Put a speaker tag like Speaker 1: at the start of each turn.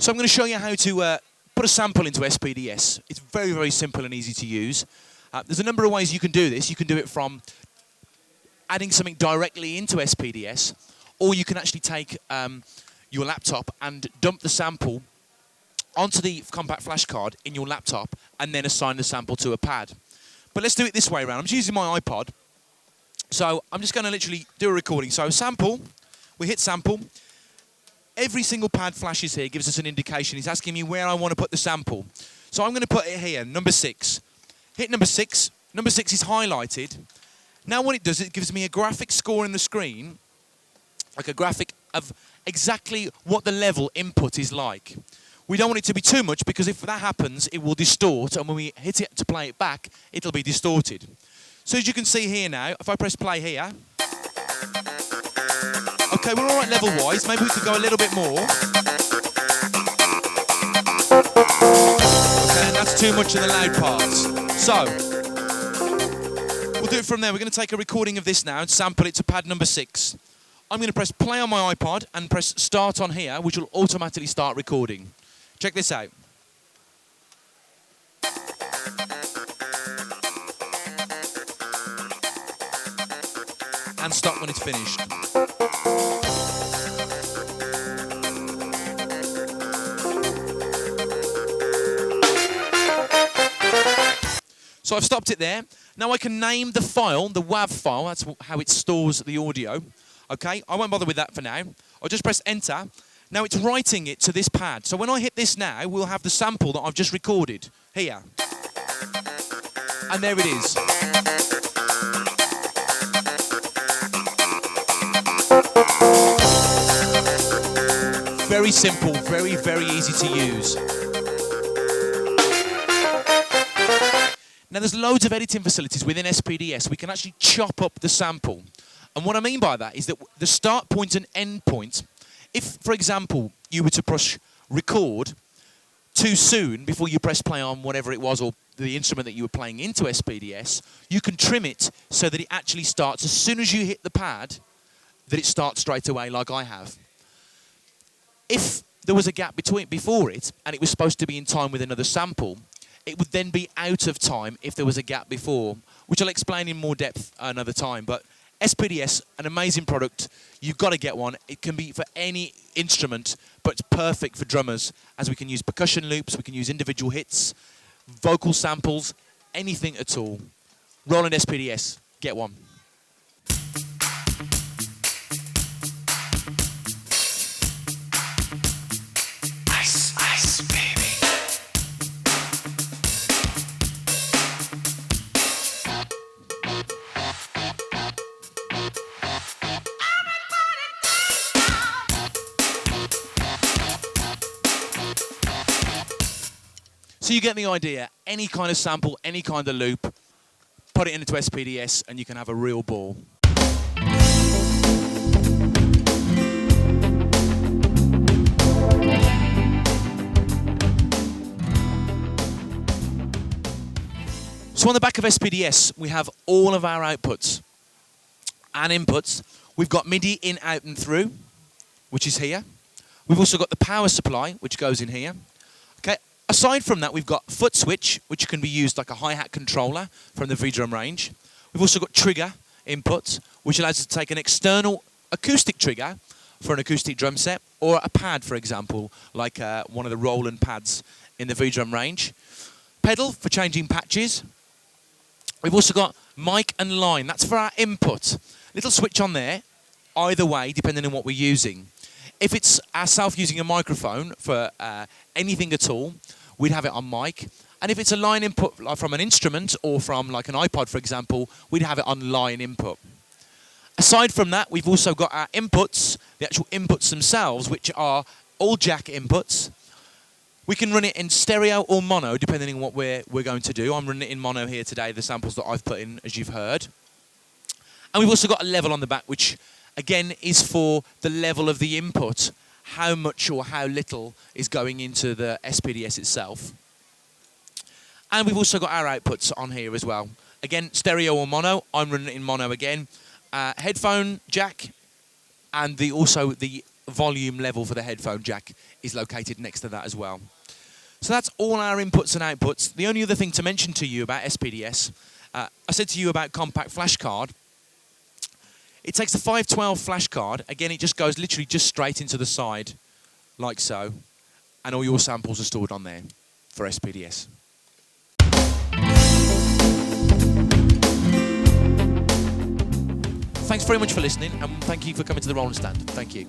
Speaker 1: So I'm going to show you how to put a sample into SPDS. It's very, very simple and easy to use. There's a number of ways you can do this. You can do it from adding something directly into SPDS, or you can actually take your laptop and dump the sample onto the compact flash card in your laptop and then assign the sample to a pad. But let's do it this way around. I'm just using my iPod. So I'm just going to literally do a recording. So sample, we hit sample. Every single pad flashes here gives us an indication. It's asking me where I want to put the sample. So I'm going to put it here, number 6. Hit number 6. Number 6 is highlighted. Now what it does, it gives me a graphic score in the screen, like a graphic of exactly what the level input is like. We don't want it to be too much, because if that happens, it will distort, and when we hit it to play it back, it'll be distorted. So as you can see here now, if I press play here, okay, we're all right level-wise. Maybe we could go a little bit more. Okay, and that's too much of the loud parts. So, we'll do it from there. We're going to take a recording of this now and sample it to pad number 6. I'm going to press play on my iPod and press start on here, which will automatically start recording. Check this out. And stop when it's finished. So I've stopped it there. Now I can name the file, the WAV file. That's how it stores the audio. Okay, I won't bother with that for now. I'll just press enter. Now it's writing it to this pad. So when I hit this now, we'll have the sample that I've just recorded here. And there it is. Very simple, very, very easy to use. Now there's loads of editing facilities within SPDS. We can actually chop up the sample. And what I mean by that is that the start point and end point, if, for example, you were to push record too soon before you press play on whatever it was, or the instrument that you were playing into SPDS, you can trim it so that it actually starts as soon as you hit the pad, that it starts straight away like I have. If there was a gap before it, and it was supposed to be in time with another sample, it would then be out of time if there was a gap before, which I'll explain in more depth another time. But SPDS, an amazing product. You've got to get one. It can be for any instrument, but it's perfect for drummers, as we can use percussion loops, we can use individual hits, vocal samples, anything at all. Roland SPDS, get one.
Speaker 2: Ice, ice, baby.
Speaker 1: So you get the idea. Any kind of sample, any kind of loop, put it into SPDS and you can have a real ball. So on the back of SPDS, we have all of our outputs and inputs. We've got MIDI in, out and through, which is here. We've also got the power supply, which goes in here. Okay. Aside from that, we've got foot switch, which can be used like a hi-hat controller from the V-drum range. We've also got trigger input, which allows us to take an external acoustic trigger for an acoustic drum set, or a pad, for example, like one of the Roland pads in the V-drum range. Pedal for changing patches. We've also got mic and line. That's for our input. Little switch on there, either way, depending on what we're using. If it's ourselves using a microphone for anything at all, we'd have it on mic. And if it's a line input like from an instrument or from like an iPod, for example, we'd have it on line input. Aside from that, we've also got our inputs, the actual inputs themselves, which are all jack inputs. We can run it in stereo or mono, depending on what we're going to do. I'm running it in mono here today, the samples that I've put in, as you've heard. And we've also got a level on the back, which, again, is for the level of the input, how much or how little is going into the SPDS itself. And we've also got our outputs on here as well. Again, stereo or mono. I'm running it in mono again. Headphone jack, and also the volume level for the headphone jack is located next to that as well. So that's all our inputs and outputs. The only other thing to mention to you about SPDS, I said to you about compact flash card. It takes the 512 flash card. Again, it just goes literally just straight into the side, like so. And all your samples are stored on there for SPDS. Thanks very much for listening, and thank you for coming to the Roland stand. Thank you.